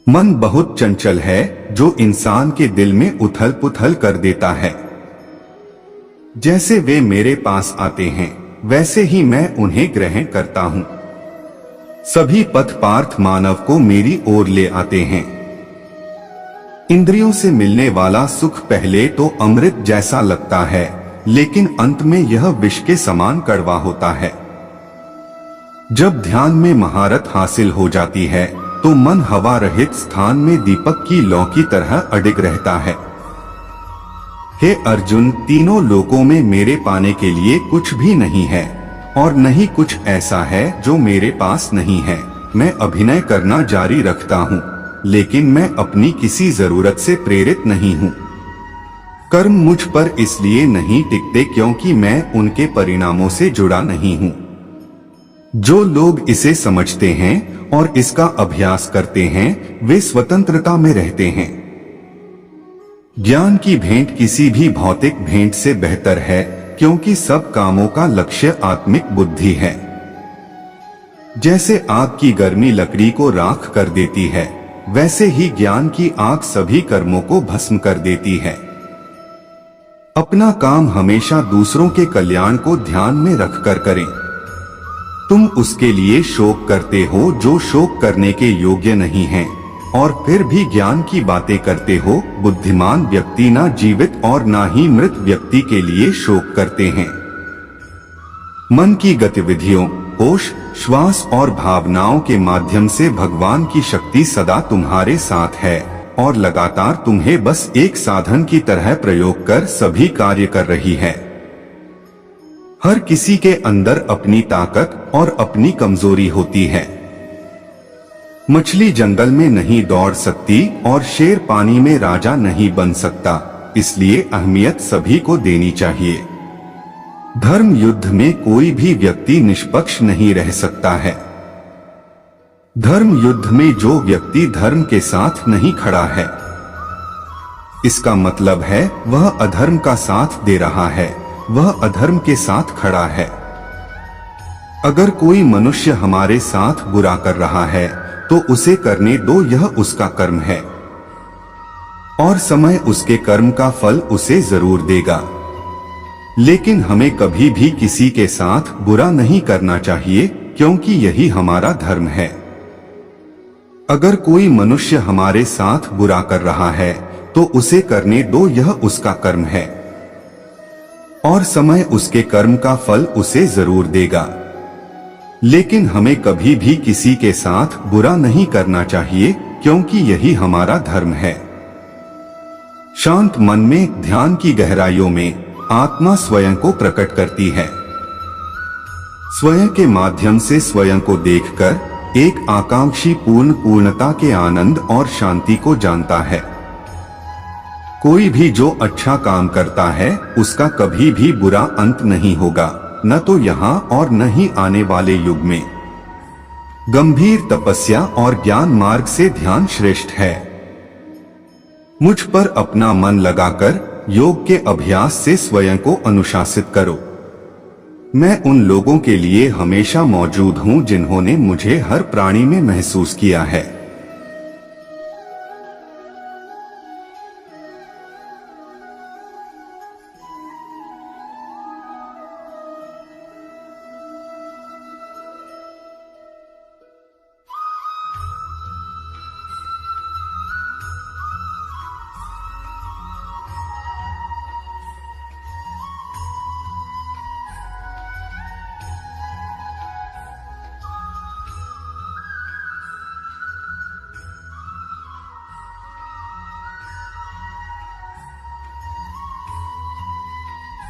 मन बहुत चंचल है जो इंसान के दिल में उथल पुथल कर देता है। जैसे वे मेरे पास आते हैं वैसे ही मैं उन्हें ग्रहण करता हूँ। सभी पथ पार्थ मानव को मेरी ओर ले आते हैं। इंद्रियों से मिलने वाला सुख पहले तो अमृत जैसा लगता है, लेकिन अंत में यह विष के समान कड़वा होता है। जब ध्यान में महारत हासिल हो जाती है तो मन हवा रहित स्थान में दीपक की लौ की तरह अडिग रहता है। हे अर्जुन, तीनों लोकों में मेरे पाने के लिए कुछ भी नहीं है और नहीं कुछ ऐसा है जो मेरे पास नहीं है। मैं अभिनय करना जारी रखता हूँ, लेकिन मैं अपनी किसी जरूरत से प्रेरित नहीं हूँ। कर्म मुझ पर इसलिए नहीं टिकते क्योंकि मैं उनके परिणामों से जुड़ा नहीं हूँ। जो लोग इसे समझते हैं और इसका अभ्यास करते हैं वे स्वतंत्रता में रहते हैं। ज्ञान की भेंट किसी भी भौतिक भेंट से बेहतर है, क्योंकि सब कामों का लक्ष्य आत्मिक बुद्धि है। जैसे आग की गर्मी लकड़ी को राख कर देती है, वैसे ही ज्ञान की आग सभी कर्मों को भस्म कर देती है। अपना काम हमेशा दूसरों के कल्याण को ध्यान में रखकर करें। तुम उसके लिए शोक करते हो जो शोक करने के योग्य नहीं है, और फिर भी ज्ञान की बातें करते हो। बुद्धिमान व्यक्ति ना जीवित और ना ही मृत व्यक्ति के लिए शोक करते हैं। मन की गतिविधियों, होश, श्वास और भावनाओं के माध्यम से भगवान की शक्ति सदा तुम्हारे साथ है और लगातार तुम्हें बस एक साधन की तरह प्रयोग कर सभी कार्य कर रही है। हर किसी के अंदर अपनी ताकत और अपनी कमजोरी होती है। मछली जंगल में नहीं दौड़ सकती और शेर पानी में राजा नहीं बन सकता, इसलिए अहमियत सभी को देनी चाहिए। धर्म युद्ध में कोई भी व्यक्ति निष्पक्ष नहीं रह सकता है। धर्म युद्ध में जो व्यक्ति धर्म के साथ नहीं खड़ा है, इसका मतलब है वह अधर्म का साथ दे रहा है, वह अधर्म के साथ खड़ा है। अगर कोई मनुष्य हमारे साथ बुरा कर रहा है तो उसे करने दो, यह उसका कर्म है और समय उसके कर्म का फल उसे जरूर देगा। लेकिन हमें कभी भी किसी के साथ बुरा नहीं करना चाहिए, क्योंकि यही हमारा धर्म है। अगर कोई मनुष्य हमारे साथ बुरा कर रहा है तो उसे करने दो, यह उसका कर्म है और समय उसके कर्म का फल उसे जरूर देगा। लेकिन हमें कभी भी किसी के साथ बुरा नहीं करना चाहिए, क्योंकि यही हमारा धर्म है। शांत मन में ध्यान की गहराइयों में आत्मा स्वयं को प्रकट करती है। स्वयं के माध्यम से स्वयं को देखकर एक आकांक्षी पूर्णता के आनंद और शांति को जानता है। कोई भी जो अच्छा काम करता है उसका कभी भी बुरा अंत नहीं होगा, न तो यहाँ और न ही आने वाले युग में। गंभीर तपस्या और ज्ञान मार्ग से ध्यान श्रेष्ठ है। मुझ पर अपना मन लगाकर योग के अभ्यास से स्वयं को अनुशासित करो। मैं उन लोगों के लिए हमेशा मौजूद हूँ जिन्होंने मुझे हर प्राणी में महसूस किया है।